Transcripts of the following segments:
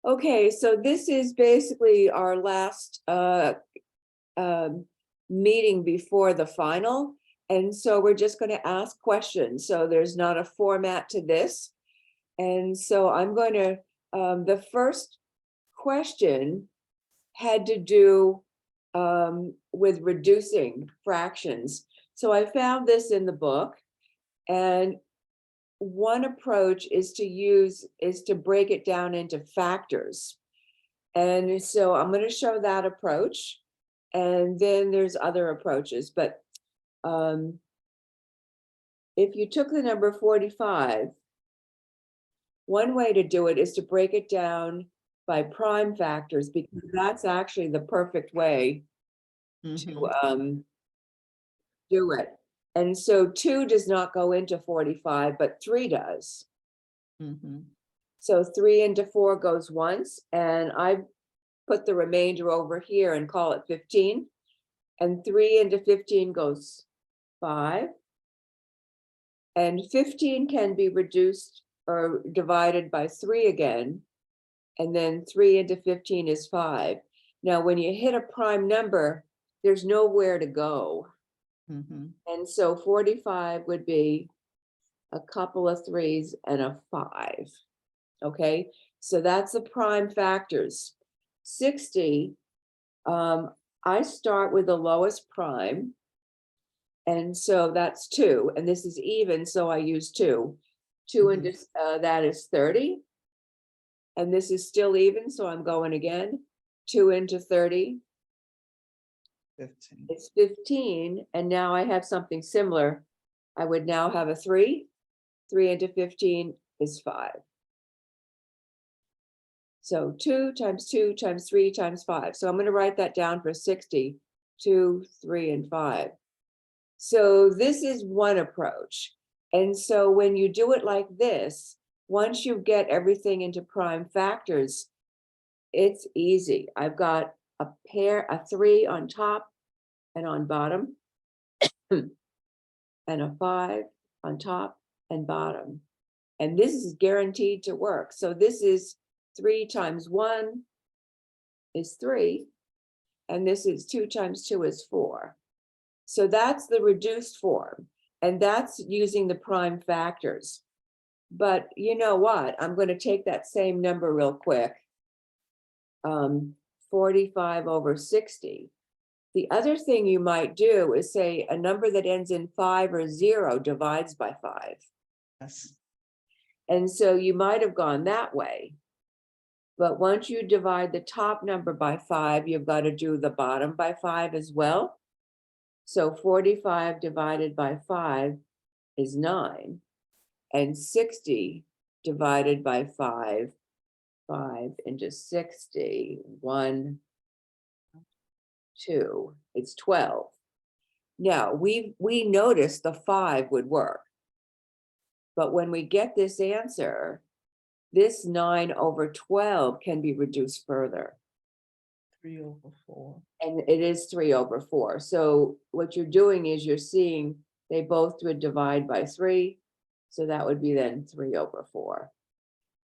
Okay, so this is basically our last meeting before the final. And so we're just going to ask questions. So there's not a format to this. And so I'm going to, the first question had to do with reducing fractions. So I found this in the book, and one approach is to break it down into factors. And so I'm going to show that approach, and then there's other approaches. But if you took the number 45, one way to do it is to break it down by prime factors, because that's actually the perfect way to do it. And so 2 does not go into 45, but 3 does. So 3 into 4 goes once, and I put the remainder over here and call it 15. And 3 into 15 goes 5. And 15 can be reduced or divided by 3 again. And then 3 into 15 is 5. Now, when you hit a prime number, there's nowhere to go. And so 45 would be a couple of 3s and a 5. Okay, so that's the prime factors. 60, I start with the lowest prime. And so that's 2, and this is even, so I use 2. 2 into that is 30. And this is still even, so I'm going again. 2 into 30. 15. It's 15, and now I have something similar. I would now have a 3. 3 into 15 is 5. So 2 times 2 times 3 times 5. So I'm going to write that down for 60, 2, 3, and 5. So this is one approach. And so when you do it like this, once you get everything into prime factors, it's easy. I've got a 3 on top and on bottom, and a 5 on top and bottom. And this is guaranteed to work. So this is 3 times 1 is 3, and this is 2 times 2 is 4. So that's the reduced form, and that's using the prime factors. But you know what? I'm going to take that same number real quick. 45 over 60. The other thing you might do is say a number that ends in 5 or 0 divides by 5. Yes. And so you might have gone that way. But once you divide the top number by 5, you've got to do the bottom by 5 as well. So 45 divided by 5 is 9. And 60 divided by 5, 5 into 60, 1, 2, it's 12. Now, we noticed the 5 would work. But when we get this answer, this 9 over 12 can be reduced further. 3 over 4. And it is 3 over 4. So what you're doing is you're seeing they both would divide by 3. So that would be then 3 over 4.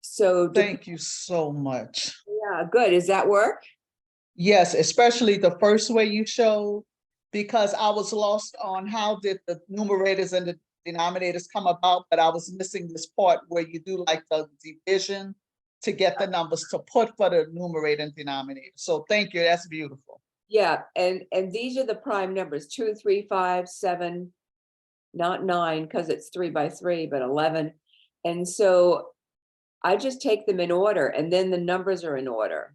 So Thank you so much. yeah, good. Does that work? Yes, especially the first way you showed, because I was lost on how did the numerators and the denominators come about, but I was missing this part where you do like the division to get the numbers to put for the numerator and denominator. So thank you, that's beautiful. Yeah, and these are the prime numbers, 2, 3, 5, 7, not 9, because it's 3 by 3, but 11. And so I just take them in order, and then the numbers are in order.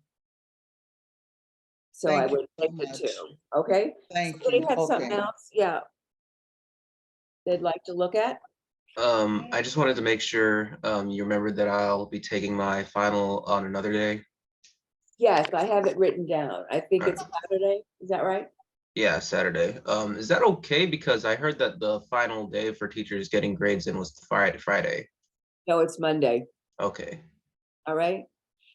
So I Thank you would so take the much. 2, okay? Thank Somebody you. have something Okay. else? Yeah. They'd like to look at? I just wanted to make sure you remember that I'll be taking my final on another day. Yes, I have it written down. I think Alright. it's Saturday. Is that right? Yeah, Saturday. Is that okay? Because I heard that the final day for teachers getting grades in was Friday. No, it's Monday. Okay. All right.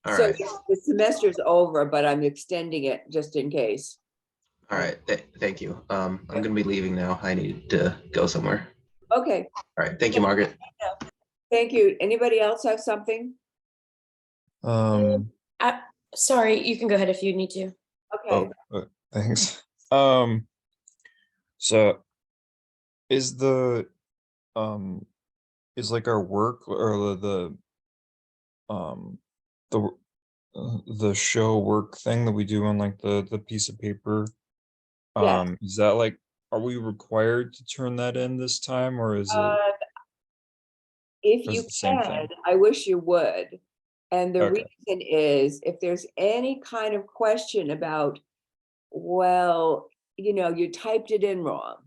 All So right. the semester's over, but I'm extending it just in case. All right. Thank you. I'm gonna be leaving now. I need to go somewhere. Okay, All right. Thank you, Margaret. thank you. Anybody else have something? Sorry, you can go ahead if you need to. Okay, Thanks. So is the is like our work or um the the show work thing that we do on like the piece of paper, yeah. is that like, are we required to turn that in this time, or is it If or is you it the same can, thing? I wish you would. And the Okay. reason is if there's any kind of question about, well, you typed it in wrong.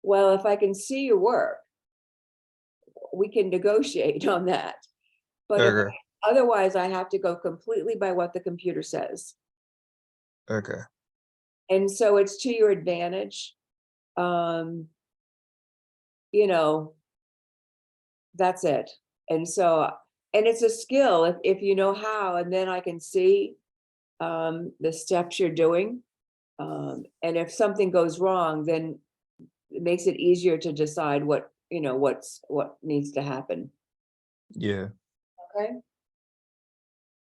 Well, if I can see your work, we can negotiate on that. But Okay. otherwise, I have to go completely by what the computer says. Okay. And so it's to your advantage. Um, that's it. And so, and it's a skill if you know how, and then I can see the steps you're doing. And if something goes wrong, then it makes it easier to decide what needs to happen. Yeah. Okay.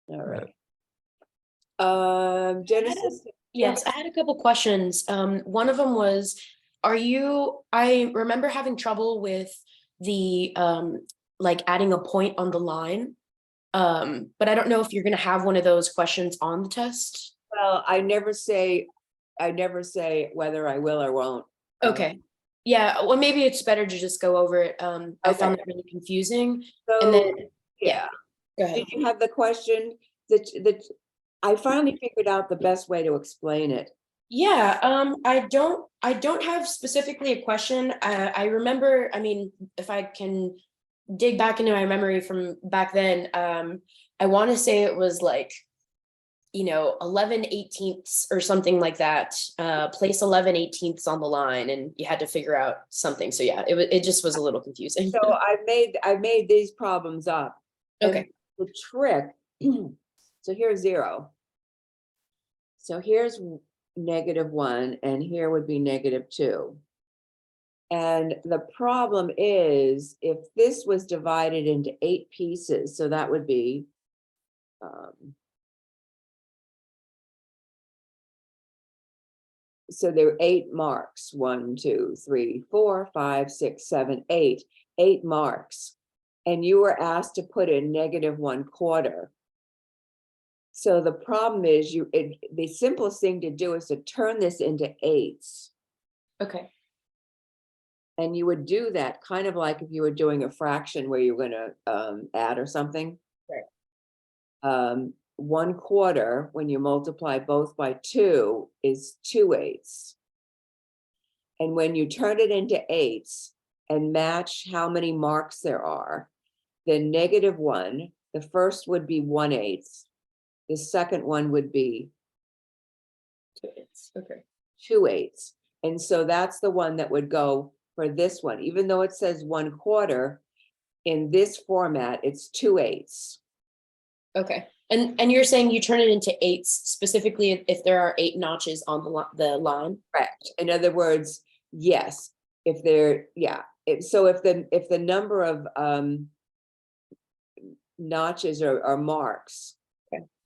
All Right. right. Genesis. Yes, I had a couple questions. One of them was, I remember having trouble with the like adding a point on the line. But I don't know if you're gonna have one of those questions on the test. Well, I never say whether I will or won't. Okay. Yeah, well, maybe it's better to just go over it. I found Okay. it really confusing. So, And then, yeah. go ahead. Did you have the question that I finally figured out the best way to explain it? Yeah, I don't have specifically a question. I remember, I mean, if I can dig back into my memory from back then, I want to say it was like, 11/18 or something like that. Place 11/18 on the line, and you had to figure out something. So yeah, it just was a little confusing. So I made these problems up. And Okay. the trick, so here's 0. So here's -1, and here would be -2. And the problem is, if this was divided into 8 pieces, so that would be so there were 8 marks, 1, 2, 3, 4, 5, 6, 7, 8, 8 marks. And you were asked to put in -1/4. So the problem is the simplest thing to do is to turn this into 8s. Okay. And you would do that kind of like if you were doing a fraction where you're gonna add or something. Right. 1/4, when you multiply both by 2, is 2/8. And when you turn it into 8s and match how many marks there are, then -1, the first would be 1/8. The second one would be Okay. 2/8. And so that's the one that would go for this one, even though it says 1/4, in this format, it's 2/8. Okay. And you're saying you turn it into 8s specifically if there are 8 notches on the line? Correct. In other words, yes, if they're, yeah. So if the number of notches or marks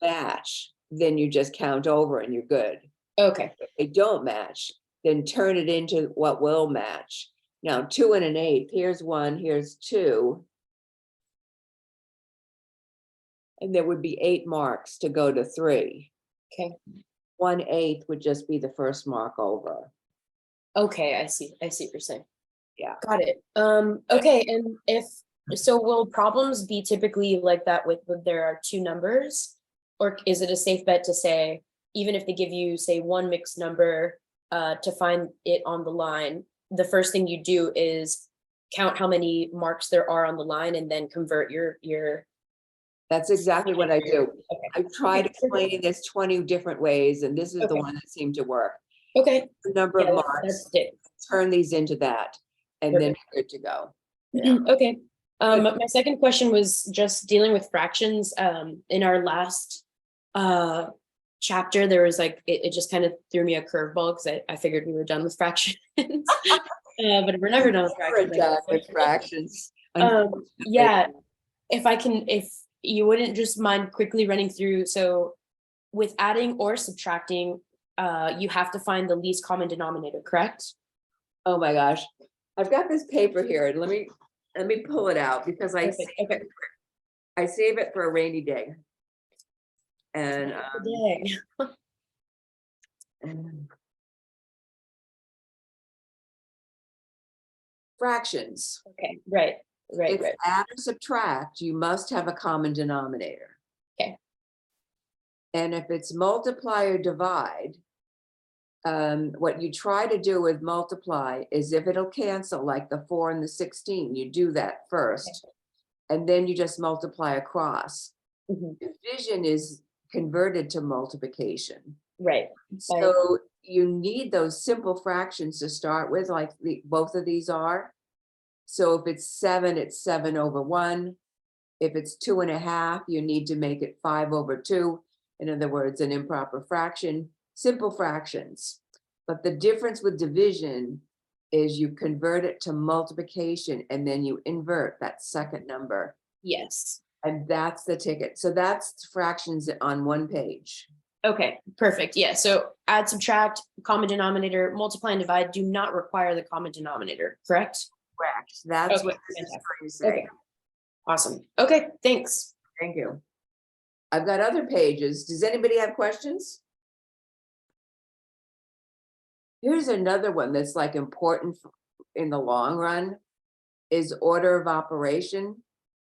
match, then you just count over and you're good. Okay. If they don't match, then turn it into what will match. Now, 2 and an 8, here's 1, here's 2. And there would be 8 marks to go to 3. Okay. 1/8 would just be the first mark over. Okay, I see what you're saying. Yeah. Got it. Okay, and will problems be typically like that when there are 2 numbers? Or is it a safe bet to say, even if they give you, say, 1 mixed number to find it on the line, the first thing you do is count how many marks there are on the line and then convert your That's exactly what I do. Okay. I've tried explaining this 20 different ways, and this is the Okay. one that seemed to work. Okay. The number Yeah, of that's marks, it. turn these into that, and then you're good to go. Yeah. Okay. My second question was just dealing with fractions. In our last chapter, there was like it just kind of threw me a curveball because I figured we were done with fractions. But we're never done with We're fractions. done with fractions. Yeah, if you wouldn't just mind quickly running through, so with adding or subtracting, you have to find the least common denominator, correct? Oh my gosh, I've got this paper here, and let me pull it out because Perfect, okay. I save it for a rainy day. And Dang. fractions. Okay, right, If right. add or subtract, you must have a common denominator. Okay. And if it's multiply or divide, what you try to do with multiply is if it'll cancel like the 4 and the 16, you do that first. And then you just multiply across. Mhm. Division is converted to multiplication. Right, So you need those simple fractions to start with, like both of these are. So if it's 7, it's 7 over 1. If it's 2.5, you need to make it 5 over 2. In other words, an improper fraction, simple fractions. But the difference with division is you convert it to multiplication and then you invert that second number. yes. And that's the ticket. So that's fractions on one page. Okay, perfect. Yeah, so add, subtract, common denominator, multiply and divide do not require the common denominator, correct? Correct. That's Okay, what this is fantastic. trying to say. Okay. Awesome. Okay, thanks. Thank you. I've got other pages. Does anybody have questions? Here's another one that's like important in the long run is order of operation.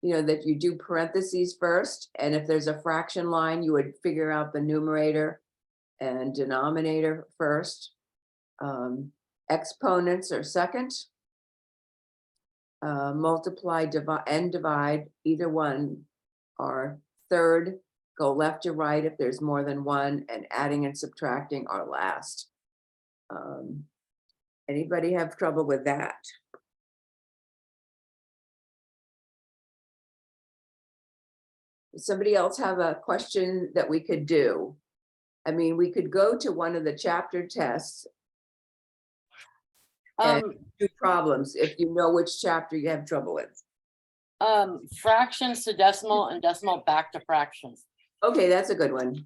You know, that you do parentheses first, and if there's a fraction line, you would figure out the numerator and denominator first. Exponents are second. Multiply, divide, and divide, either one are third. Go left to right if there's more than one, and adding and subtracting are last. Anybody have trouble with that? Does somebody else have a question that we could do? I mean, we could go to one of the chapter tests and do problems if you know which chapter you have trouble with. Fractions to decimal and decimal back to fractions. Okay, that's a good one.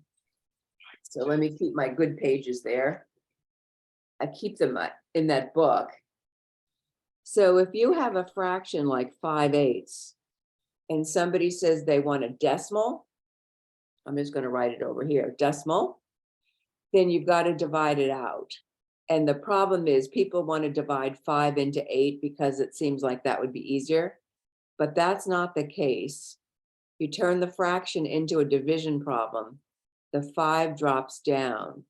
So let me keep my good pages there. I keep them in that book. So if you have a fraction like 5/8 and somebody says they want a decimal, I'm just going to write it over here, decimal, then you've got to divide it out. And the problem is people want to divide 5 into 8 because it seems like that would be easier, but that's not the case. You turn the fraction into a division problem, the 5 drops down.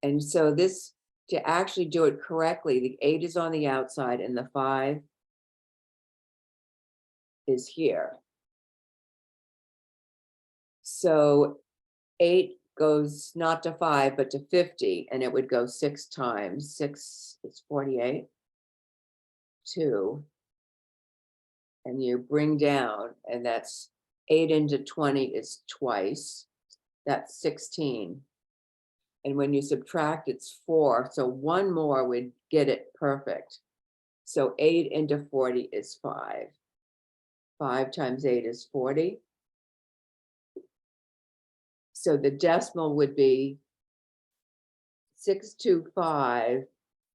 And so this, to actually do it correctly, the 8 is on the outside and the 5 is here. So 8 goes not to 5, but to 50, and it would go 6 times. 6 is 48. 2. And you bring down, and that's 8 into 20 is twice. That's 16. And when you subtract, it's 4. So one more would get it perfect. So 8 into 40 is 5. 5 times 8 is 40. So the decimal would be 625,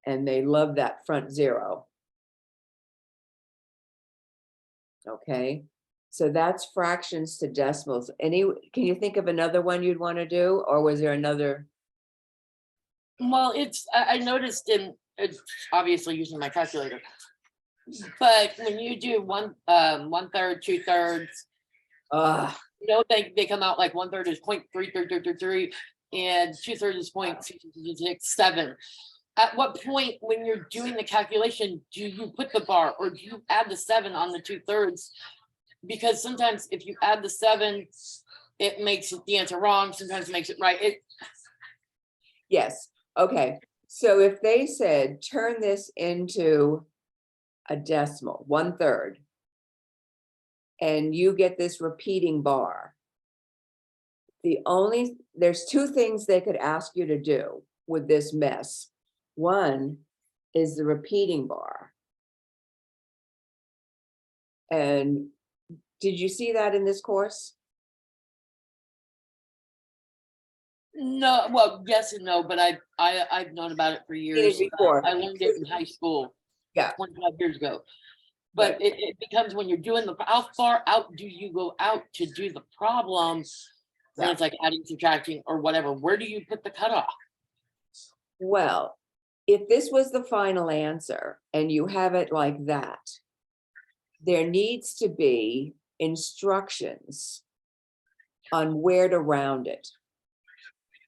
and they love that front 0. Okay, so that's fractions to decimals. Can you think of another one you'd want to do, or was there another? Well, I noticed it's obviously using my calculator. But when you do 1/3, 2/3, they come out like 1/3 is 0.3333 and 2/3 is 0.667. At what point when you're doing the calculation, do you put the bar or do you add the 7 on the 2/3? Because sometimes if you add the 7, it makes the answer wrong. Sometimes it makes it right. Yes, okay. So if they said, turn this into a decimal, 1/3, and you get this repeating bar, there's 2 things they could ask you to do with this mess. One is the repeating bar. And Did you see that in this course? No, well, yes and no, but I've known about it for years. before. I learned it in high school. Yeah. 25 years ago. But it becomes when you're doing how far out do you go out to do the problem? When Yeah. it's like adding, subtracting or whatever, where do you put the cutoff? Well, if this was the final answer and you have it like that, there needs to be instructions on where to round it.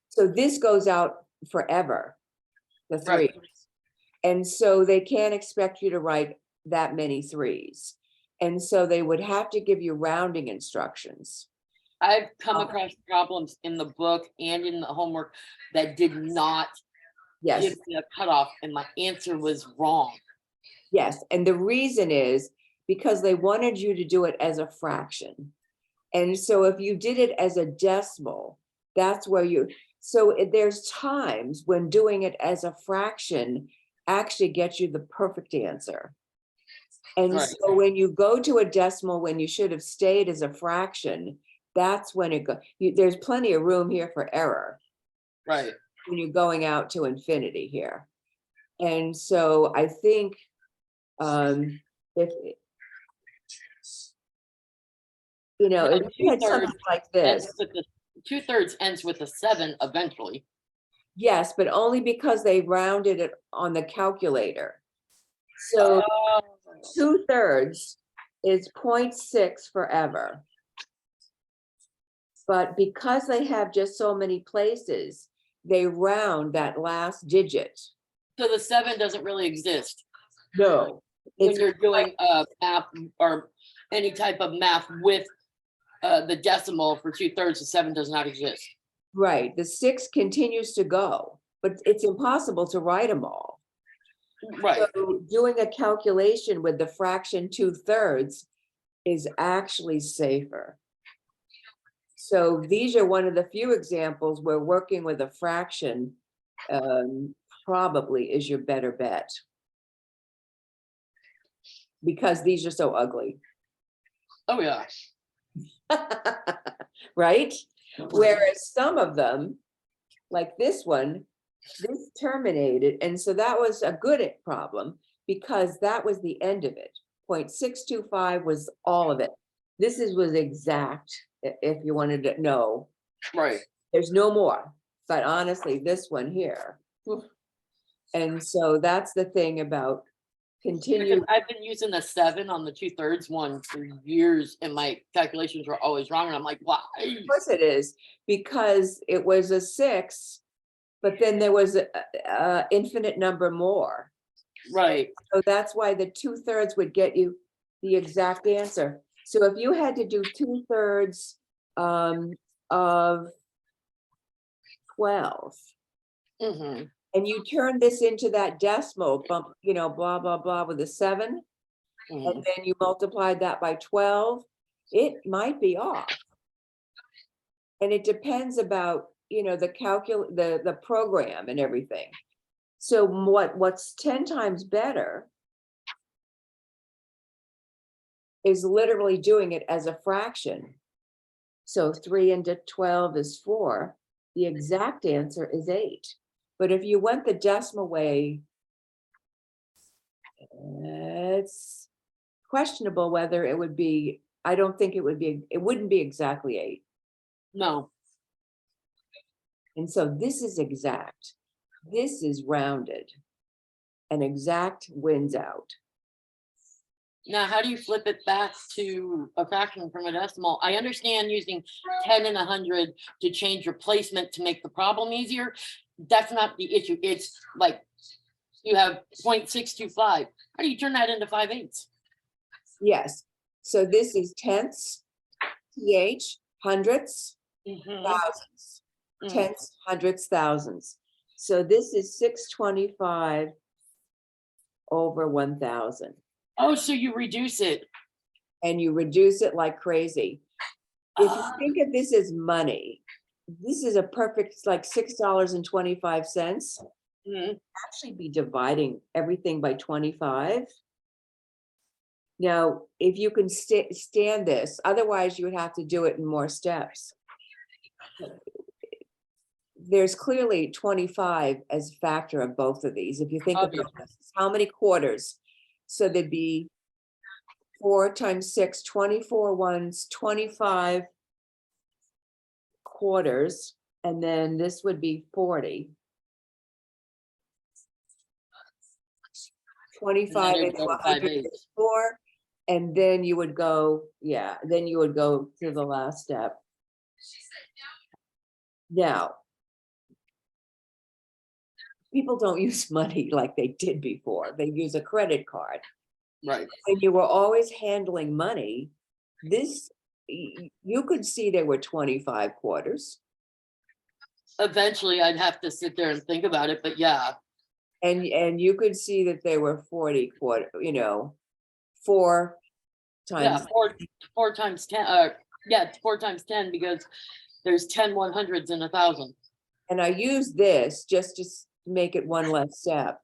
So this goes out forever, the Right. threes. And so they can't expect you to write that many threes. And so they would have to give you rounding instructions. I've come Oh. across problems in the book and in the homework that did not Yes. give me a cutoff and my answer was wrong. Yes, and the reason is because they wanted you to do it as a fraction. And so if you did it as a decimal, that's where there's times when doing it as a fraction actually gets you the perfect answer. And Right. so when you go to a decimal, when you should have stayed as a fraction, that's when there's plenty of room here for error Right. when you're going out to infinity here. And so I think if you know, Well, if you had something like this, 2/3 ends with a 7 eventually. yes, but only because they rounded it on the calculator. So Oh, 2/3 is 0.6 forever. But because they have just so many places, they round that last digit. so the 7 doesn't really exist No. when It's you're doing math or any type of math with the decimal for 2/3. The 7 does not exist. right. The 6 continues to go, but it's impossible to write them all. Right. So doing a calculation with the fraction 2/3 is actually safer. So these are one of the few examples where working with a fraction probably is your better bet. Because these are so ugly, Oh yeah. right? Whereas some of them, like this one, this terminated, and so that was a good problem because that was the end of it. 0.625 was all of it. This was exact, if you wanted to know. Right. There's no more, but honestly, this one here. oof. And so that's the thing about Because continued, I've been using the 7 on the 2/3 one for years, and my calculations were always wrong. And I'm like, why? of course it is, because it was a 6, but then there was a infinite number more. Right. So that's why the 2/3 would get you the exact answer. So if you had to do 2/3 of 12, Hmm. and you turn this into that decimal, bump, blah, blah, blah with a 7, and then you multiplied that by 12, it might be off. And it depends about, the program and everything. So what's 10 times better is literally doing it as a fraction. So 3 into 12 is 4. The exact answer is 8. But if you went the decimal way, it's questionable whether it would be, I don't think it wouldn't be exactly 8. No. And so this is exact. This is rounded. And exact wins out. Now, how do you flip it back to a fraction from a decimal? I understand using 10 and 100 to change your placement to make the problem easier. That's not the issue. It's like you have 0.625. How do you turn that into 5/8? Yes. So this is tenths, th, hundredths, thousands, tenths, hundredths, thousands. So this is 625 over 1,000. Oh, so you reduce it. And you reduce it like crazy. If you think of this as money, this is a perfect, like $6.25. Mhm. Actually be dividing everything by 25. Now, if you can stand this, otherwise you would have to do it in more steps. There's clearly 25 as a factor of both of these. If you think about Obviously. this, how many quarters? So there'd be 4 times 6, 24 ones, 25 quarters, and then this would be 40. 25 it'd into go 5/8. 104, and then you would go, yeah, then you would go to the last step. Now, people don't use money like they did before. They use a credit card. Right. When you were always handling money, this, you could see there were 25 quarters. Eventually, I'd have to sit there and think about it, but yeah, And you could see that there were 40 quarter, 4 yeah, times. 4 times 10, yeah, 4 times 10, because there's 10 100s and 1,000. And I used this just to make it one less step.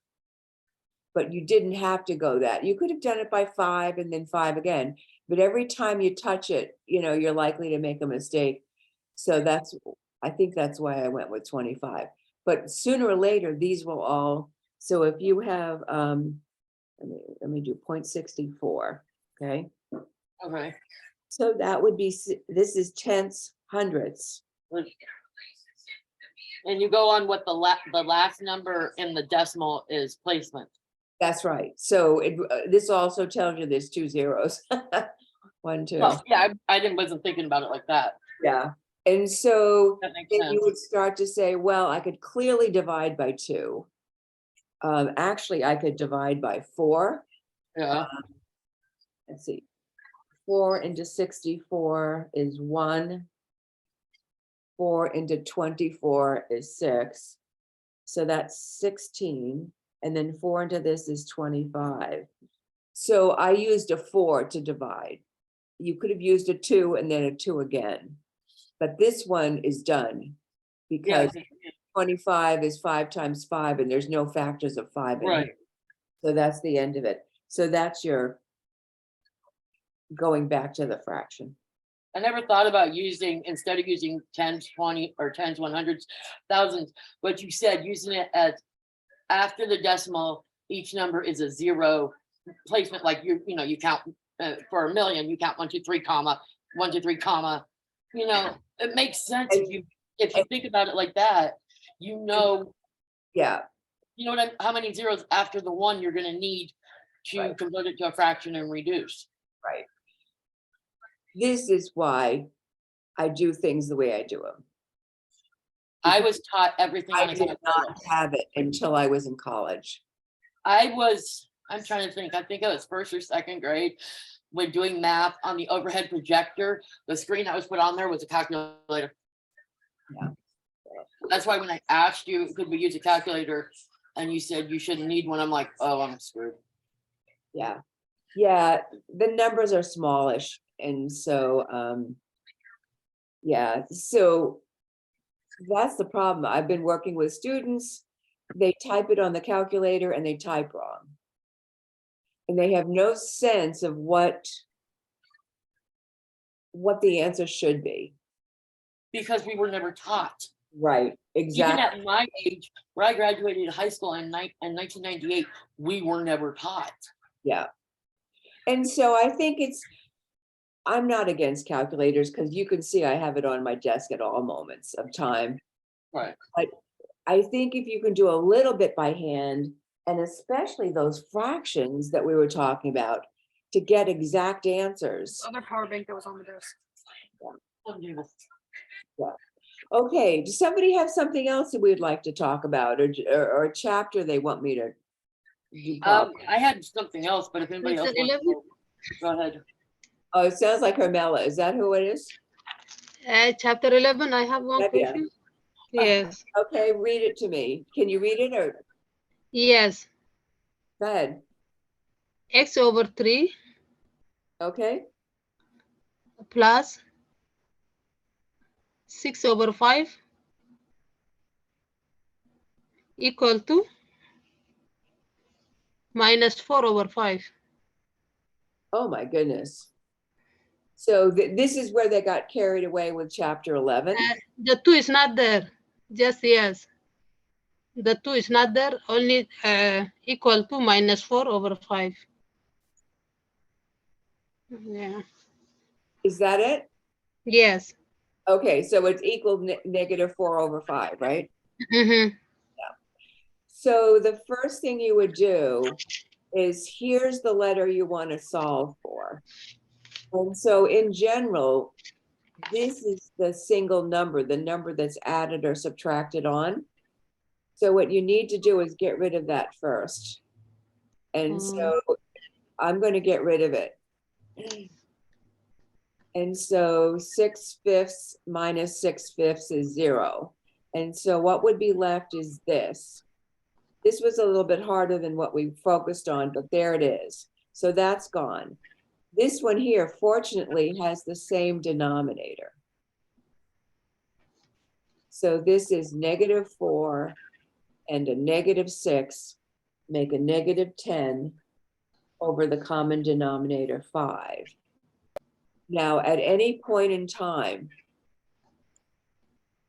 But you didn't have to go that. You could have done it by 5 and then 5 again. But every time you touch it, you're likely to make a mistake. So I think that's why I went with 25. But sooner or later, these will all, so if you have, let me do 0.64, okay? Okay. So that would be, this is tenths, hundredths. And you go on what the last number in the decimal is placement. That's right. So this also tells you there's 2 zeros. 1, 2. Well, yeah, wasn't thinking about it like that. Yeah. And so That makes then you sense. would start to say, well, I could clearly divide by 2. Actually, I could divide by 4. Yeah, Let's see. 4 into 64 is 1. 4 into 24 is 6. So that's 16. And then 4 into this is 25. So I used a 4 to divide. You could have used a 2 and then a 2 again. But this one is done yeah, because 25 is 5 times 5 and there's no factors of 5 in right. it. So that's the end of it. So that's your going back to the fraction. I never thought about instead of using 10s, 20 or 10s, 100s, thousands, but you said using it as after the decimal, each number is a 0 placement. Like you count for a million, you count 1, 2, 3, comma, 1, 2, 3, comma. It makes sense if you think about it like that. Yeah. How many zeros after the 1 you're going to need to Right. convert it to a fraction and reduce. Right. This is why I do things the way I do them. I was taught everything on I a did calculator. not have it until I was in college. I'm trying to think, I think I was 1st or 2nd grade when doing math on the overhead projector. The screen that was put on there was a calculator. Yeah. That's why when I asked you, could we use a calculator? And you said you shouldn't need one. I'm like, oh, I'm screwed. Yeah. Yeah, the numbers are smallish. And so, yeah, so that's the problem. I've been working with students. They type it on the calculator and they type wrong. And they have no sense of what the answer should be. Because we were never taught. Right, Even exactly. at my age, where I graduated high school in 1998, we were never taught. Yeah. And so I think I'm not against calculators because you can see I have it on my desk at all moments of time. Right. But I think if you can do a little bit by hand, and especially those fractions that we were talking about, to get exact answers. Other power bank that was on the desk. Okay, does somebody have something else that we'd like to talk about or a chapter they want me to do? I had something else, but if anybody else Chapter wants to go ahead. Oh, it sounds like Carmela. Is that who it is? Chapter 11, I have one Yeah. question. Yes, Okay, read it to me. Can you read it or yes. go ahead? X over 3 Okay, plus 6 over 5 equal to minus 4 over 5. Oh, my goodness. So this is where they got carried away with chapter 11. The 2 is not there. Just yes. The 2 is not there. Only equal to minus 4 over 5. Yeah. Is that it? Yes. Okay, so it's equal negative 4 over 5, right? Mm-hmm. So the first thing you would do is here's the letter you want to solve for. And so in general, this is the single number, the number that's added or subtracted on. So what you need to do is get rid of that first. And so I'm going to get rid of it. And so 6/5 minus 6/5 is 0. And so what would be left is this. This was a little bit harder than what we focused on, but there it is. So that's gone. This one here, fortunately, has the same denominator. So this is negative 4 and a negative 6 make a negative 10 over the common denominator 5. Now, at any point in time,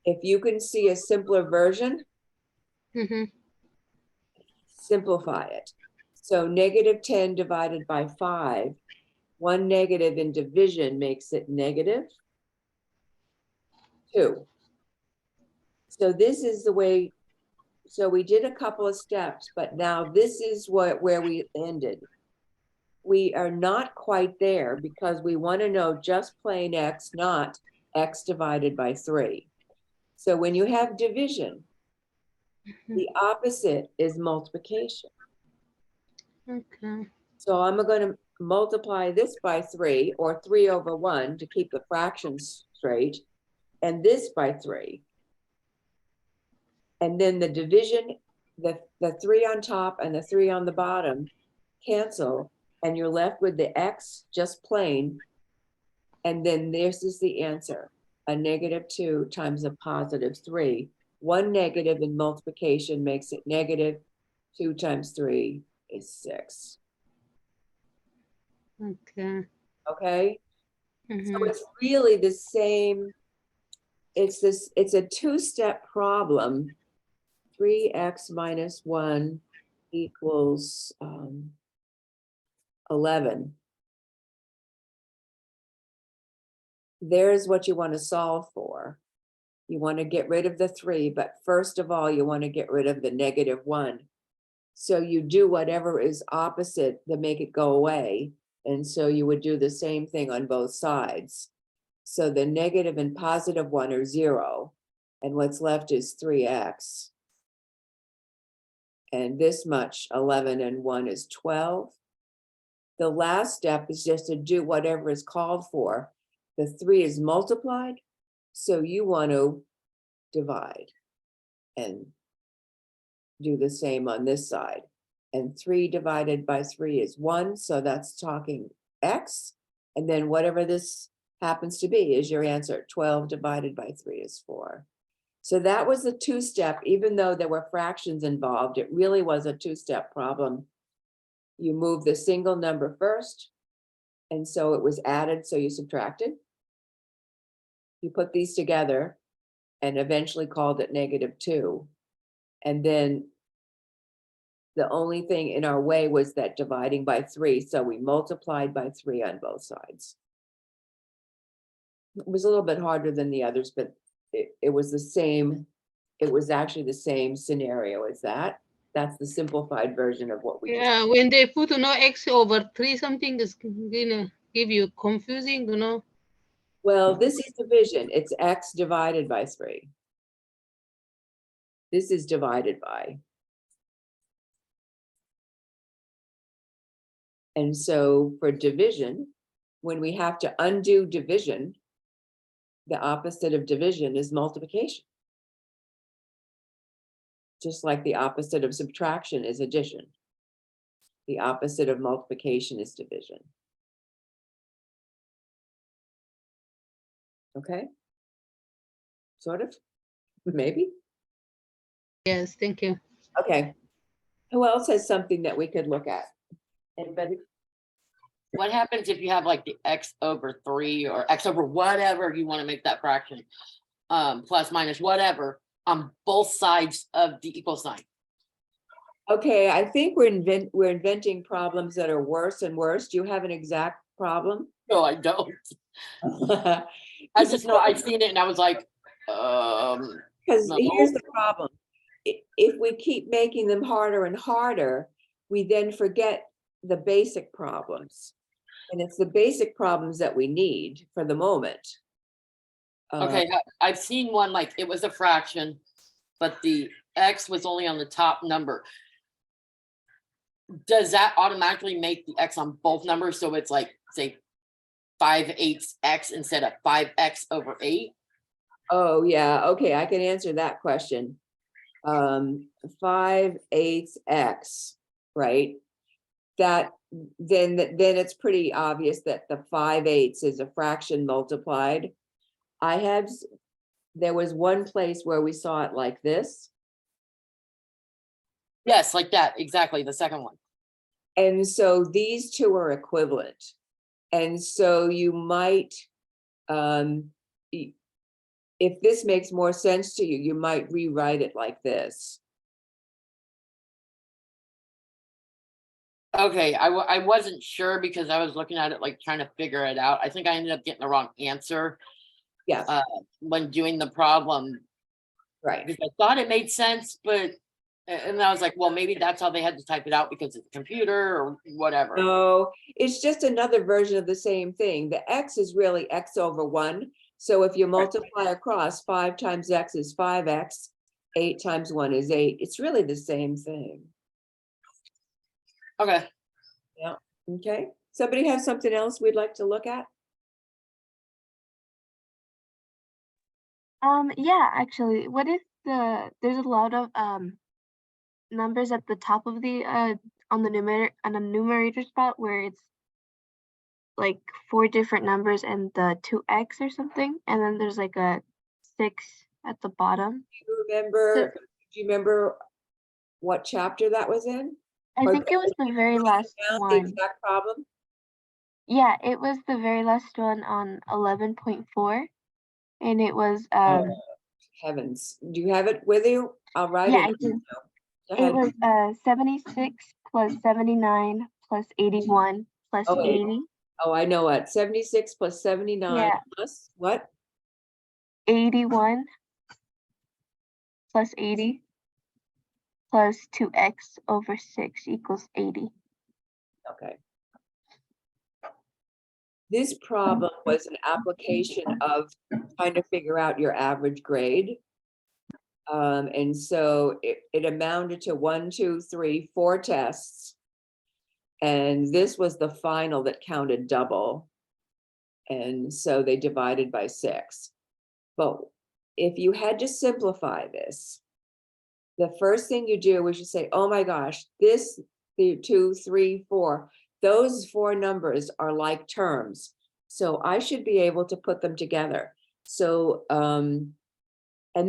if you can see a simpler version, Mm-hmm. simplify it. So negative 10 divided by 5, one negative in division makes it negative 2. So this is the way, so we did a couple of steps, but now this is where we ended. We are not quite there because we want to know just plain x, not x divided by 3. So when you have division, the opposite is multiplication. Okay. So I'm going to multiply this by 3, or 3 over 1 to keep the fractions straight, and this by 3. And then the division, the 3 on top and the 3 on the bottom cancel, and you're left with the x just plain. And then this is the answer, a negative 2 times a positive 3. One negative in multiplication makes it negative. 2 times 3 is 6. Okay. Okay? So Mm-hmm. it's really the same. It's a two-step problem. 3x minus 1 equals 11. There's what you want to solve for. You want to get rid of the 3, but first of all, you want to get rid of the negative 1. So you do whatever is opposite to make it go away. And so you would do the same thing on both sides. So the negative and positive 1 are 0. And what's left is 3x. And this much, 11 and 1 is 12. The last step is just to do whatever is called for. The 3 is multiplied, so you want to divide and do the same on this side. And 3 divided by 3 is 1, so that's talking x. And then whatever this happens to be is your answer. 12 divided by 3 is 4. So that was a two-step, even though there were fractions involved, it really was a two-step problem. You move the single number first, and so it was added, so you subtracted. You put these together and eventually called it negative 2. And then the only thing in our way was that dividing by 3, so we multiplied by 3 on both sides. It was a little bit harder than the others, but it was the same. It was actually the same scenario as that. That's the simplified version of what we just. Yeah, when they put x over 3, something is gonna give you confusing, Well, this is division. It's x divided by 3. This is divided by. And so for division, when we have to undo division, the opposite of division is multiplication. Just like the opposite of subtraction is addition. The opposite of multiplication is division. Okay? Sort of? Maybe? Yes, thank you. Okay. Who else has something that we could look at? Anybody? what happens if you have like the x over 3 or x over whatever you want to make that fraction, plus minus whatever on both sides of the equal sign? Okay, I think we're inventing problems that are worse and worse. Do you have an exact problem? No, I don't. I just know I've seen it and I was like, Because No. here's the problem. If we keep making them harder and harder, we then forget the basic problems. And it's the basic problems that we need for the moment. okay, I've seen one like it was a fraction, but the x was only on the top number. Does that automatically make the x on both numbers? So it's like, say, 5/8 x instead of 5x over 8? Oh, yeah, okay, I can answer that question. 5/8 x, right? That, then it's pretty obvious that the 5/8 is a fraction multiplied. There was one place where we saw it like this. Yes, like that, exactly, the second one. And so these two are equivalent. And so you might, if this makes more sense to you, you might rewrite it like this. Okay, I wasn't sure because I was looking at it like trying to figure it out. I think I ended up getting the wrong answer Yeah, when doing the problem right. because I thought it made sense, but and I was like, well, maybe that's how they had to type it out because it's a computer or whatever. No, it's just another version of the same thing. The x is really x over 1. So if you multiply across, 5 times x is 5x, 8 times 1 is 8. It's really the same thing. Okay. Okay, somebody have something else we'd like to look at? Yeah, actually, what if there's a lot of numbers at the top of the on the numerator spot where it's like 4 different numbers and the 2x or something, and then there's like a 6 at the bottom. Do you remember what chapter that was in? I Or think it was the very last The one. exact problem? Yeah, it was the very last one on 11.4, and it was Heavens, do you have it with you? I'll write yeah, it. I do. Go It ahead. was 76 plus 79 plus 81 plus Oh, 80. Oh, I know what, 76 plus 79 Yeah. plus what? 81 plus 80 plus 2x over 6 equals 80. Okay. This problem was an application of trying to figure out your average grade. And so it amounted to 1, 2, 3, 4 tests. And this was the final that counted double. And so they divided by 6. But if you had to simplify this, the first thing you do is you say, oh my gosh, this, the 2, 3, 4, those 4 numbers are like terms. So I should be able to put them together. So, and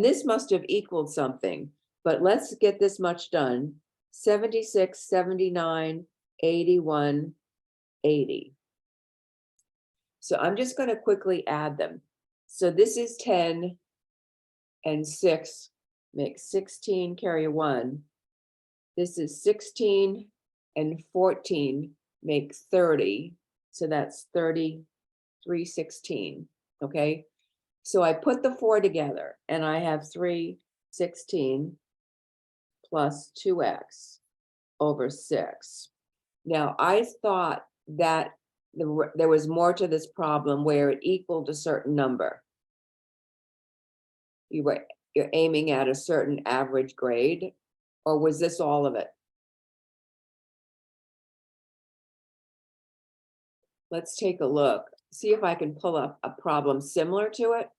this must have equaled something, but let's get this much done. 76, 79, 81, 80. So I'm just going to quickly add them. So this is 10 and 6 makes 16, carry a 1. This is 16 and 14 make 30. So that's 316, okay? So I put the 4 together and I have 316 plus 2x over 6. Now I thought that there was more to this problem where it equaled a certain number. You're aiming at a certain average grade, or was this all of it? Let's take a look, see if I can pull up a problem similar to it.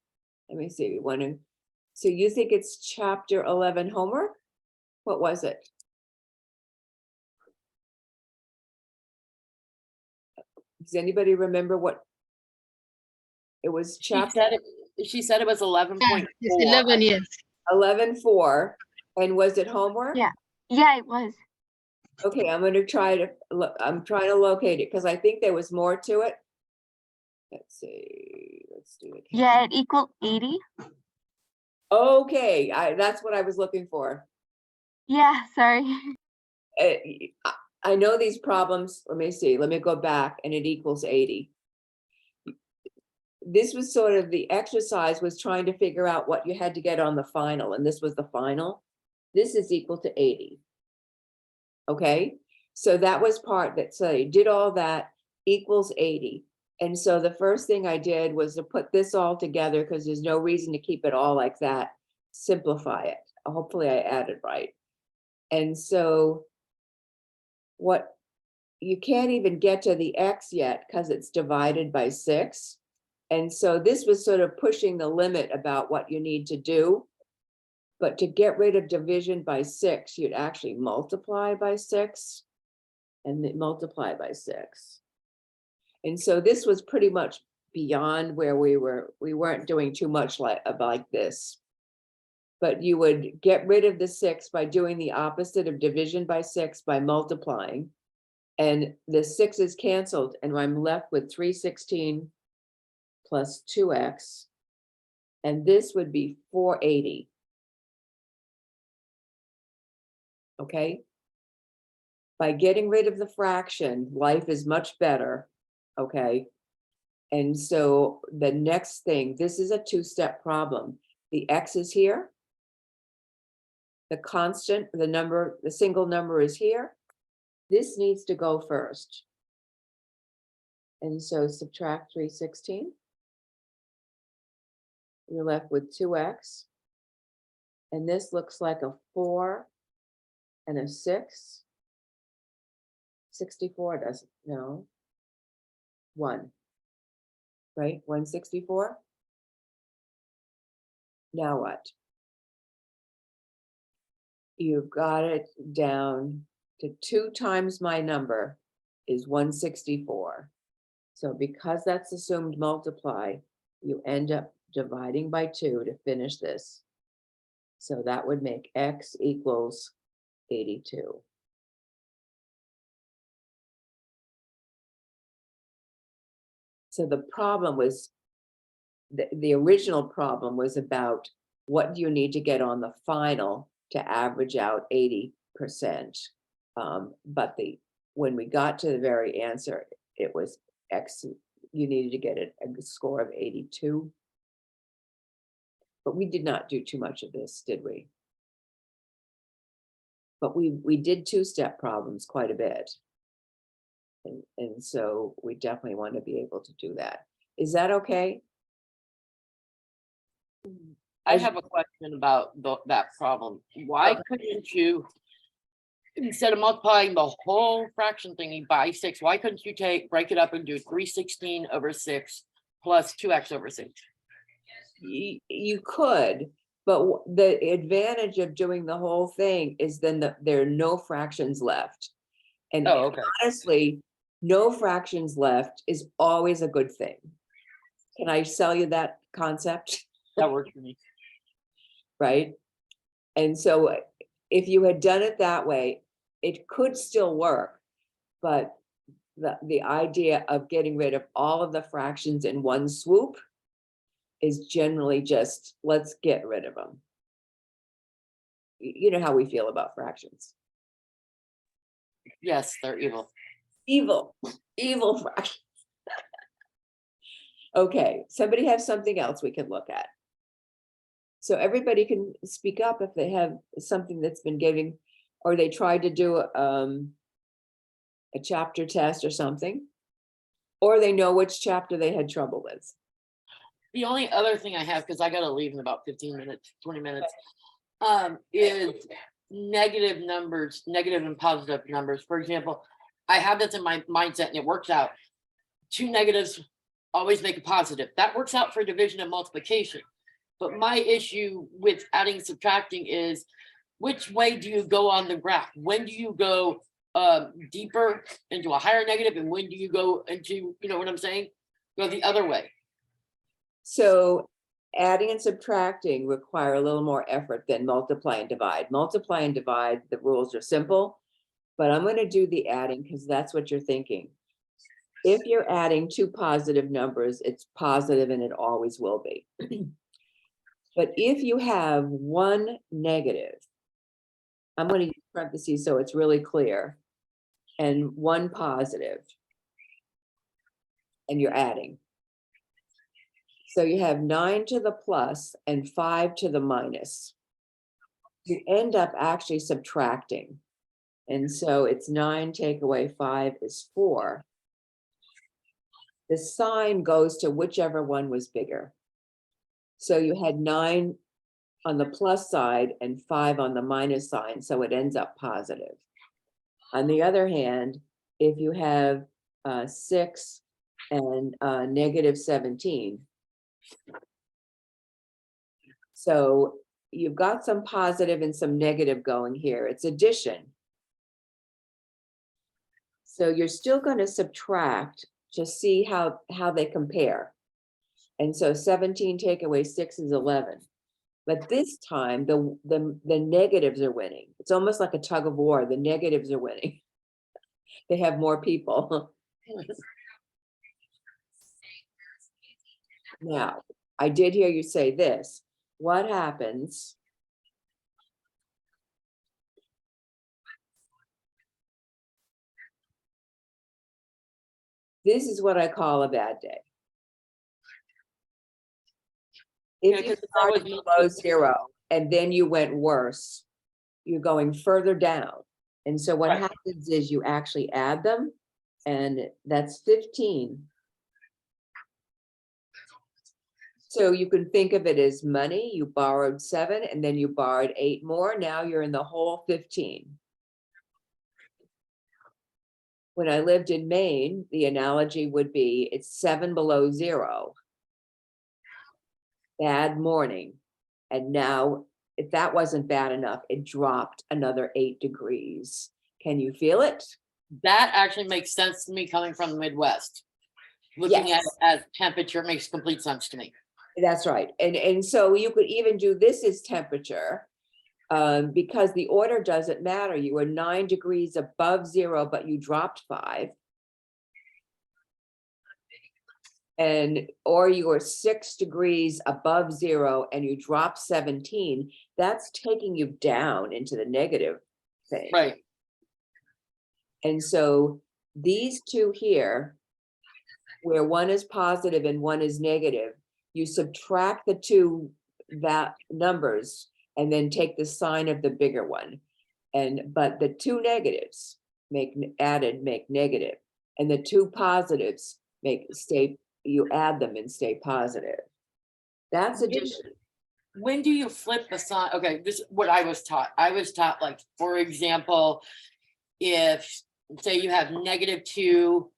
Let me see, so you think it's chapter 11 homework? What was it? Does anybody remember what? It was chapter She said it was 11.4. It's 11 years. 11.4, and was it homework? Yeah. Yeah, it was. Okay, I'm gonna try to, I'm trying to locate it, because I think there was more to it. Let's see, let's do it. here. Yeah, it equaled 80. Okay, that's what I was looking for. Yeah, sorry. I know these problems, let me see, let me go back, and it equals 80. This was sort of, the exercise was trying to figure out what you had to get on the final, and this was the final. This is equal to 80. Okay, so that was part that, so you did all that, equals 80. And so the first thing I did was to put this all together, because there's no reason to keep it all like that. Simplify it. Hopefully I added right. And so what, you can't even get to the X yet because it's divided by 6. And so this was sort of pushing the limit about what you need to do. But to get rid of division by 6, you'd actually multiply by 6 and then multiply by 6. And so this was pretty much beyond where we weren't doing too much like this. But you would get rid of the 6 by doing the opposite of division by 6 by multiplying. And the 6 is canceled, and I'm left with 316 plus 2x. And this would be 480. Okay? By getting rid of the fraction, life is much better. Okay? And so the next thing, this is a 2-step problem. The x is here. The constant, the number, the single number is here. This needs to go first. And so subtract 316. You're left with 2x. And this looks like a 4 and a 6. 64 doesn't, no. 1. Right, 164. Now what? You've got it down to 2 times my number is 164. So because that's assumed multiply, you end up dividing by 2 to finish this. So that would make x equals 82. So the problem was, the original problem was about what do you need to get on the final to average out 80%. But when we got to the very answer, it was x, you needed to get a score of 82. But we did not do too much of this, did we? But we did 2-step problems quite a bit. And so we definitely want to be able to do that. Is that okay? I have a question about that problem. Why couldn't you, instead of multiplying the whole fraction thingy by 6, why couldn't you break it up and do 316 over 6 plus 2x over 6? You could, but the advantage of doing the whole thing is then there are no fractions left. And Oh, okay. honestly, no fractions left is always a good thing. Can I sell you that concept? That works for me. Right? And so if you had done it that way, it could still work, but the idea of getting rid of all of the fractions in one swoop is generally just, let's get rid of them. You know how we feel about fractions. Yes, they're evil. Evil fractions. Okay, somebody have something else we can look at. So everybody can speak up if they have something that's been giving, or they tried to do a chapter test or something, or they know which chapter they had trouble with. The only other thing I have, because I gotta leave in about 15 minutes, 20 minutes, is negative numbers, negative and positive numbers. For example, I have this in my mindset and it works out. 2 negatives always make a positive. That works out for division and multiplication. But my issue with adding and subtracting is, which way do you go on the graph? When do you go deeper into a higher negative, and when do you go into, you know what I'm saying? Go the other way. So adding and subtracting require a little more effort than multiply and divide. Multiply and divide, the rules are simple. But I'm gonna do the adding because that's what you're thinking. If you're adding two positive numbers, it's positive and it always will be. But if you have one negative, I'm gonna use parentheses so it's really clear, and one positive, and you're adding. So you have 9 to the plus and 5 to the minus. You end up actually subtracting. And so it's 9 take away 5 is 4. The sign goes to whichever one was bigger. So you had 9 on the plus side and 5 on the minus side, so it ends up positive. On the other hand, if you have 6 and negative 17, so you've got some positive and some negative going here. It's addition. So you're still going to subtract to see how they compare. And so 17 take away 6 is 11. But this time the negatives are winning. It's almost like a tug of war. The negatives are winning. They have more people. Now, I did hear you say this. What happens? This is what I call a bad day. Yeah, If you 'cause it's always started below 0 and then you went worse, you're going further down. And so what Right. happens is you actually add them, and that's 15. So you can think of it as money. You borrowed 7 and then you borrowed 8 more. Now you're in the whole 15. When I lived in Maine, the analogy would be it's 7 below 0. Bad morning. And now, if that wasn't bad enough, it dropped another 8 degrees. Can you feel it? That actually makes sense to me coming from the Midwest. Looking at Yes. it as temperature makes complete sense to me. That's right. And so you could even do this as temperature, because the order doesn't matter. You were 9 degrees above 0, but you dropped 5. Or you were 6 degrees above 0 and you dropped 17. That's taking you down into the negative thing. Right. And so these two here, where one is positive and one is negative, you subtract the two numbers and then take the sign of the bigger one. But the two negatives make negative, and the two positives you add them and stay positive. That's addition. When do you flip the sign? Okay, this is what I was taught. I was taught, like, for example, if say you have -2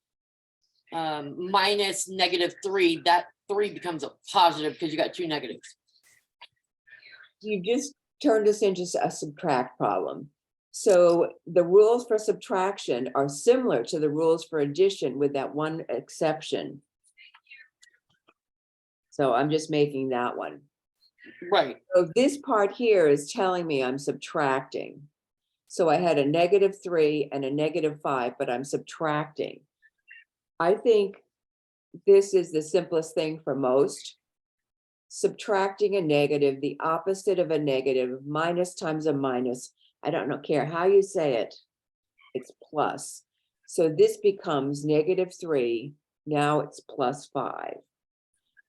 minus -3, that 3 becomes a positive because you got 2 negatives. You just turned this into a subtract problem. So the rules for subtraction are similar to the rules for addition with that one exception. So I'm just making that one. Right. So this part here is telling me I'm subtracting. So I had a -3 and a -5, but I'm subtracting. I think this is the simplest thing for most. Subtracting a negative, the opposite of a negative, minus times a minus. I don't care how you say it. It's plus. So this becomes -3. Now it's +5.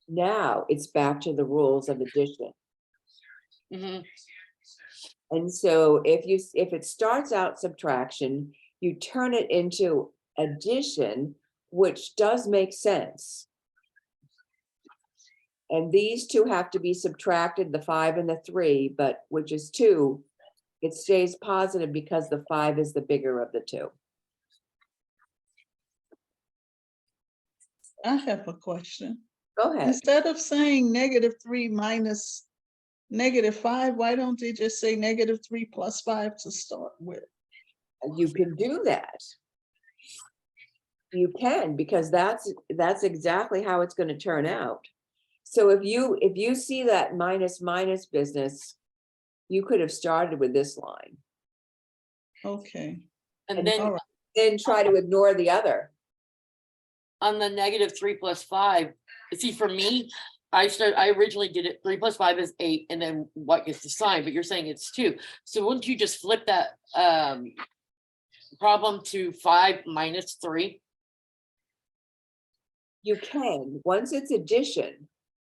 Now it's back to the rules of addition. Mhm. And so if it starts out subtraction, you turn it into addition, which does make sense. And these two have to be subtracted, the 5 and the 3, but which is 2, it stays positive because the 5 is the bigger of the 2. I have a question. Go ahead. Instead of saying -3 minus -5, why don't they just say -3 plus 5 to start with? You can do that. You can, because that's exactly how it's going to turn out. So if you see that minus business, you could have started with this line. Okay. And And then All right. then try to ignore the other. on the -3 + 5, see, for me, I originally did it 3 + 5 is 8, and then what gets assigned, but you're saying it's 2. So wouldn't you just flip that problem to 5 - 3? You can, once it's addition,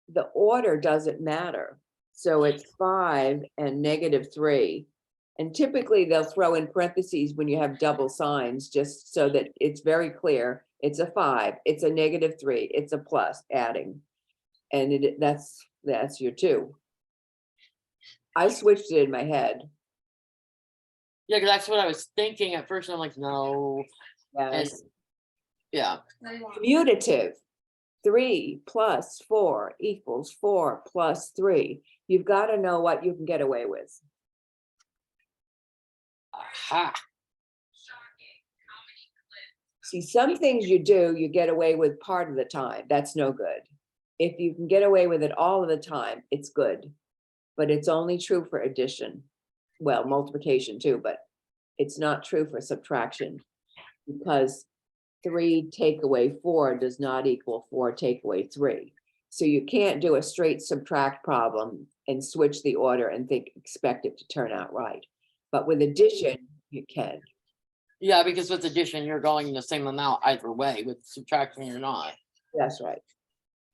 the order doesn't matter. So it's 5 and -3. And typically they'll throw in parentheses when you have double signs, just so that it's very clear. It's a 5, it's a -3, it's a plus adding. And that's your 2. I switched it in my head. Yeah, because that's what I was thinking at first. I'm like, no. And Yes. yeah, Commutative, 3 + 4 = 4 + 3. You've got to know what you can get away with. aha. See, some things you do, you get away with part of the time. That's no good. If you can get away with it all of the time, it's good. But it's only true for addition. Well, multiplication too, but it's not true for subtraction. Because 3 take away 4 does not equal 4 take away 3. So you can't do a straight subtract problem and switch the order and expect it to turn out right. But with addition, you can. Yeah, because with addition, you're going the same amount either way. With subtraction, you're not. That's right.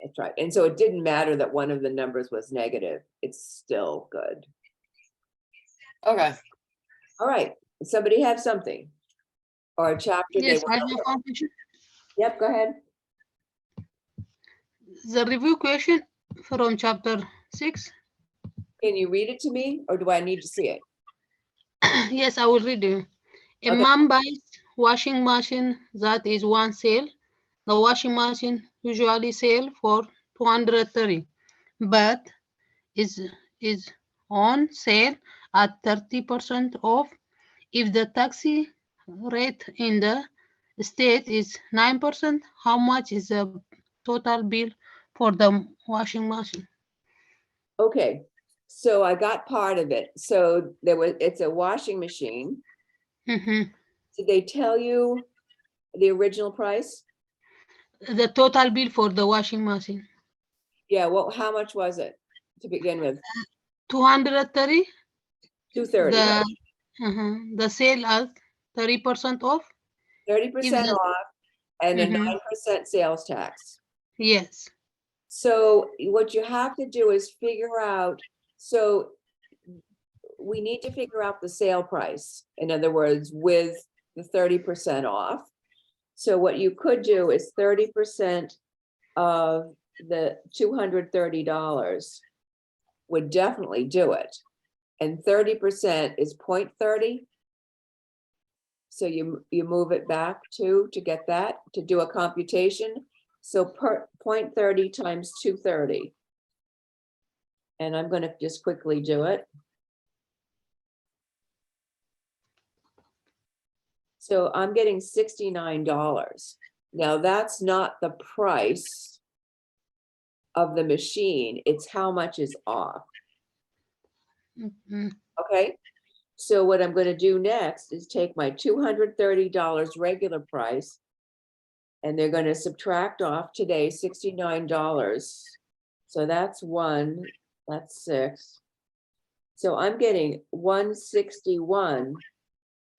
That's right. And so it didn't matter that one of the numbers was negative. It's still good. Okay. All right. Does somebody have something? Or a chapter they Yes, I want? have one question. Yep, go ahead. The review question from chapter 6. Can you read it to me or do I need to see it? Yes, I will read you. A Okay. man buys washing machine that is one sale. The washing machine usually sell for 230, but is on sale at 30% off. If the taxi rate in the state is 9%, how much is the total bill for the washing machine? Okay. So I got part of it. So it's a washing machine. Mhm. Did they tell you the original price? The total bill for the washing machine. Yeah, well, how much was it to begin with? 230. 230, right? The sale at 30% off. 30% the- off and a Mhm. 9% sales tax. Yes. So what you have to do is figure out, so we need to figure out the sale price. In other words, with the 30% off. So what you could do is 30% of the $230 would definitely do it. And 30% is 0.30. So you move it back to get that, to do a computation. So per 0.30 times 230. And I'm going to just quickly do it. So I'm getting $69. Now that's not the price of the machine, it's how much is off, Mhm. okay? So what I'm gonna do next is take my $230 regular price, and they're gonna subtract off today $69. So that's 1, that's 6. So I'm getting 161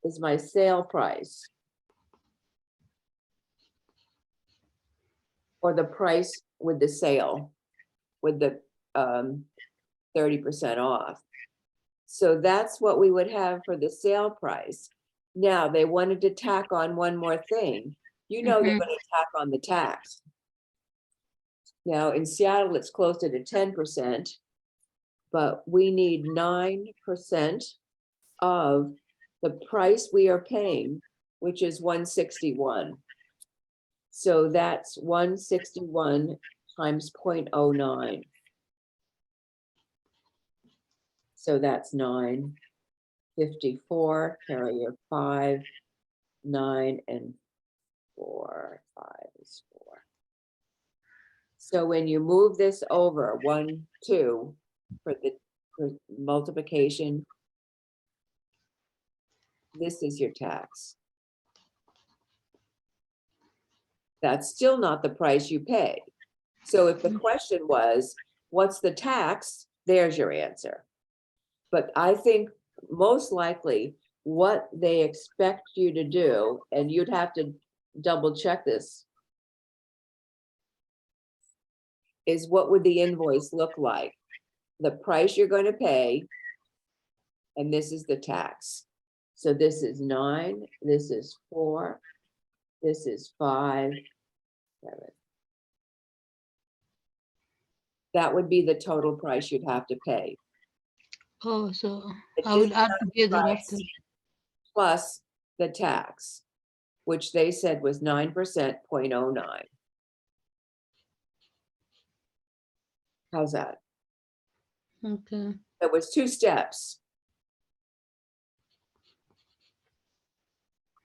is my sale price. Or the price with the sale, with the 30% off. So that's what we would have for the sale price. Now, they wanted to tack on one more thing. You know they're Mhm. gonna tack on the tax. Now, in Seattle, it's closer to 10%, but we need 9% of the price we are paying, which is 161. So that's 161 times 0.09. So that's 9, 54, carry your 5, 9, and 4, 5 is 4. So when you move this over 1, 2 for multiplication, this is your tax. That's still not the price you pay. So if the question was, what's the tax? There's your answer. But I think most likely what they expect you to do, and you'd have to double check this, is what would the invoice look like? The price you're going to pay, and this is the tax. So this is 9, this is 4, this is 5, 7. That would be the total price you'd have to pay. Oh, so The I will add discount together price after. Plus the tax, which they said was 9%, 0.09. How's that? Okay. It was 2 steps.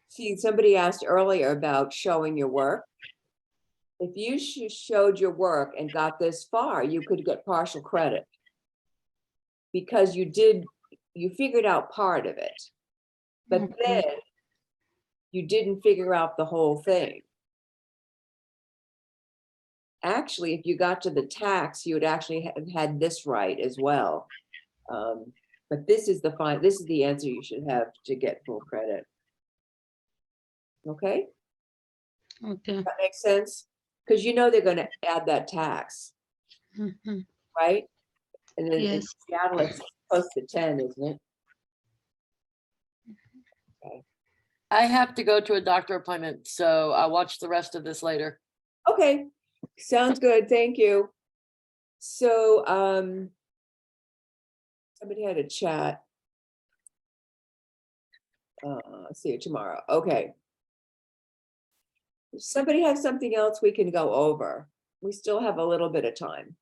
See, somebody asked earlier about showing your work. If you showed your work and got this far, you could get partial credit. Because you figured out part of it. But Okay. then you didn't figure out the whole thing. Actually, if you got to the tax, you would actually have had this right as well. But this is the answer you should have to get full credit. Okay, Okay. that makes sense? Because you know they're gonna add that tax, Mhm. right? And then in Yes. Seattle, it's close to 10, isn't it? I have to go to a doctor appointment, so I'll watch the rest of this later. Okay, sounds good, thank you. So, somebody had a chat. See you tomorrow, okay. If somebody has something else we can go over, we still have a little bit of time.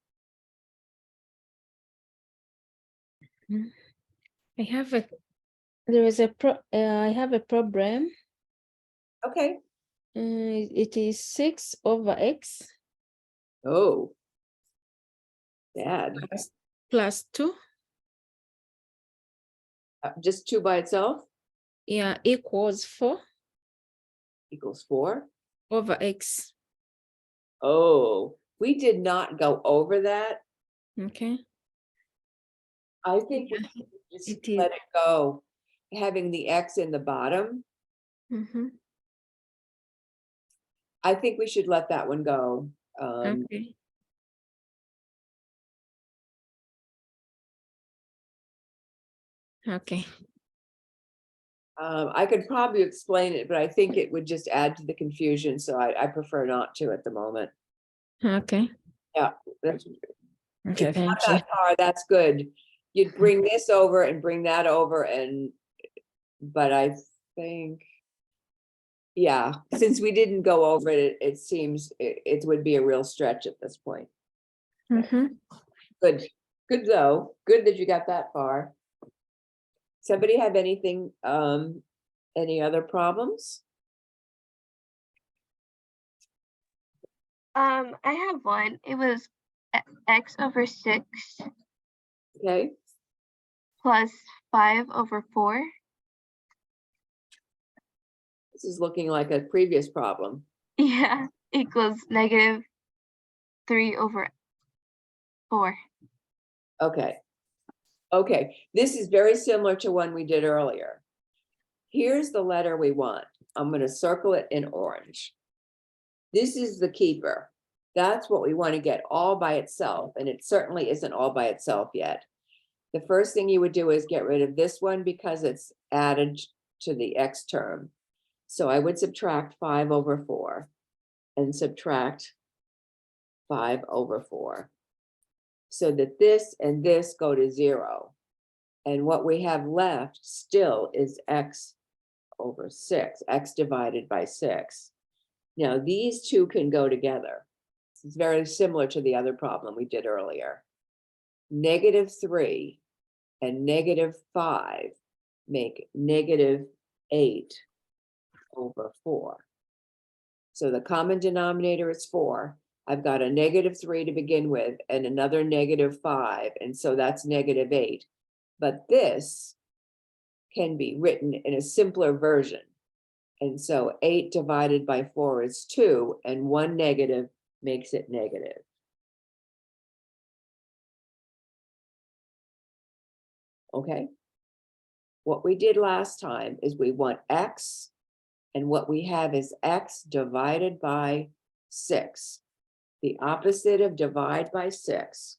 I have a problem. Okay, It is 6 over x oh. Bad, plus 2, just 2 by itself yeah, equals 4 equals 4. over x. Oh, we did not go over that. Okay. I think we should just it is. let it go, having the X in the bottom. Mm-hmm. I think we should let that one go. Okay. Okay. I could probably explain it, but I think it would just add to the confusion, so I prefer not to at the moment. Okay. That's Okay. it's not Thank you. that far, that's good. You'd bring this over and bring that over but I think, yeah, since we didn't go over it, it seems it would be a real stretch at this point. Mm-hmm. Good, good though, good that you got that far. Somebody have anything, any other problems? I have one. It was x over 6 Okay, plus 5 over 4. this is looking like a previous problem. Yeah, equals negative 3 over 4. Okay. Okay, this is very similar to one we did earlier. Here's the letter we want. I'm gonna circle it in orange. This is the keeper. That's what we want to get all by itself, and it certainly isn't all by itself yet. The first thing you would do is get rid of this one because it's added to the X term. So I would subtract 5 over 4 and subtract 5 over 4. So that this and this go to 0. And what we have left still is X over 6, X divided by 6. Now, these two can go together. It's very similar to the other problem we did earlier. -3 and -5 make -8 over 4. So the common denominator is 4. I've got a -3 to begin with and another -5, and so that's -8. But this can be written in a simpler version. And so 8 divided by 4 is 2, and 1 negative makes it negative. Okay? What we did last time is we want x, and what we have is x divided by 6. The opposite of divide by 6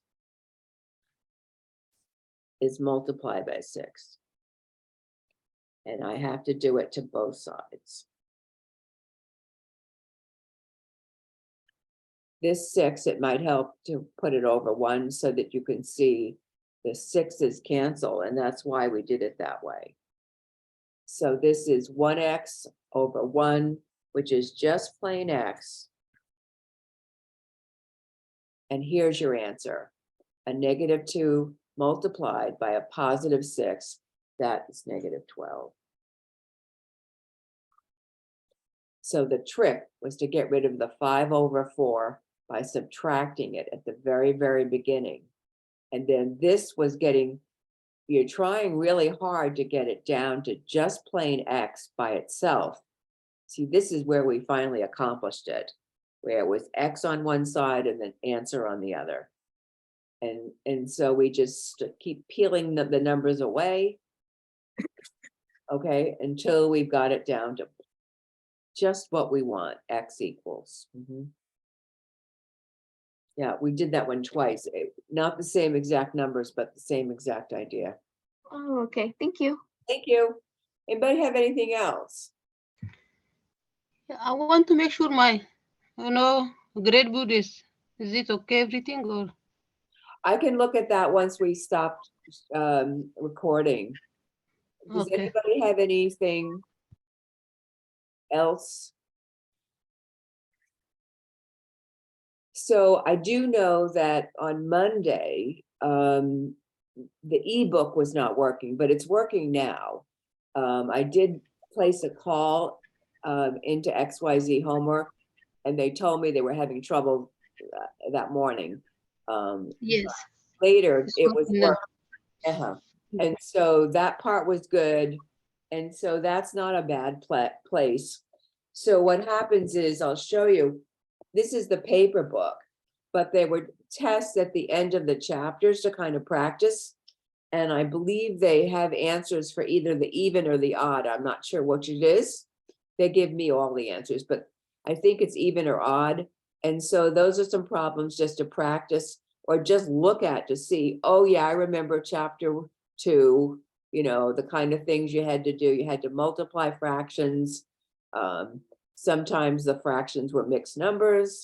is multiply by 6. And I have to do it to both sides. This 6, it might help to put it over 1 so that you can see the 6's cancel, and that's why we did it that way. So this is 1x over 1, which is just plain x. And here's your answer. A -2 multiplied by a +6, that is -12. So the trick was to get rid of the 5 over 4 by subtracting it at the very, very beginning. And then this was getting, you're trying really hard to get it down to just plain x by itself. See, this is where we finally accomplished it, where it was x on one side and then answer on the other. And so we just keep peeling the numbers away, okay, until we've got it down to just what we want, x equals. Yeah, we did that one twice, not the same exact numbers, but the same exact idea. Oh, okay. Thank you. Thank you. Anybody have anything else? I want to make sure my, grade good is it okay, everything, or? I can look at that once we stop recording. Does Okay. anybody have anything else? So I do know that on Monday, the ebook was not working, but it's working now. I did place a call into XYZ Homework, and they told me they were having trouble that morning. Yes. Later, It's it was working now. working. And so that part was good. And so that's not a bad place. So what happens is, I'll show you, this is the paper book, but there were tests at the end of the chapters to kind of practice. And I believe they have answers for either the even or the odd. I'm not sure which it is. They give me all the answers, but I think it's even or odd. And so those are some problems just to practice or just look at to see, oh yeah, I remember chapter 2, the kind of things you had to do. You had to multiply fractions. Sometimes the fractions were mixed numbers.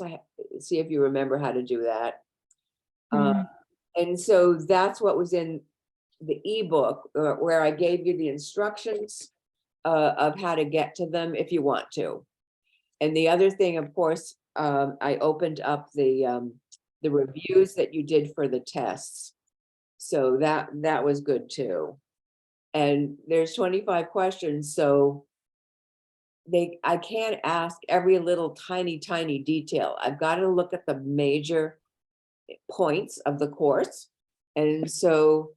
See if you remember how to do that. And so that's what was in the ebook, where I gave you the instructions of how to get to them if you want to. And the other thing, of course, I opened up the reviews that you did for the tests. So that was good too. And there's 25 questions, so I can't ask every little tiny detail. I've got to look at the major points of the course. And so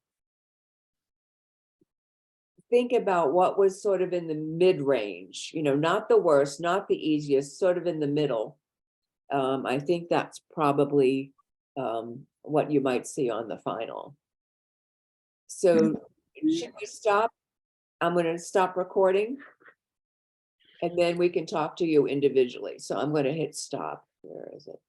think about what was sort of in the mid-range, not the worst, not the easiest, sort of in the middle. I think that's probably what you might see on the final. So should we stop? I'm going to stop recording. And then we can talk to you individually. So I'm going to hit stop. Where is it?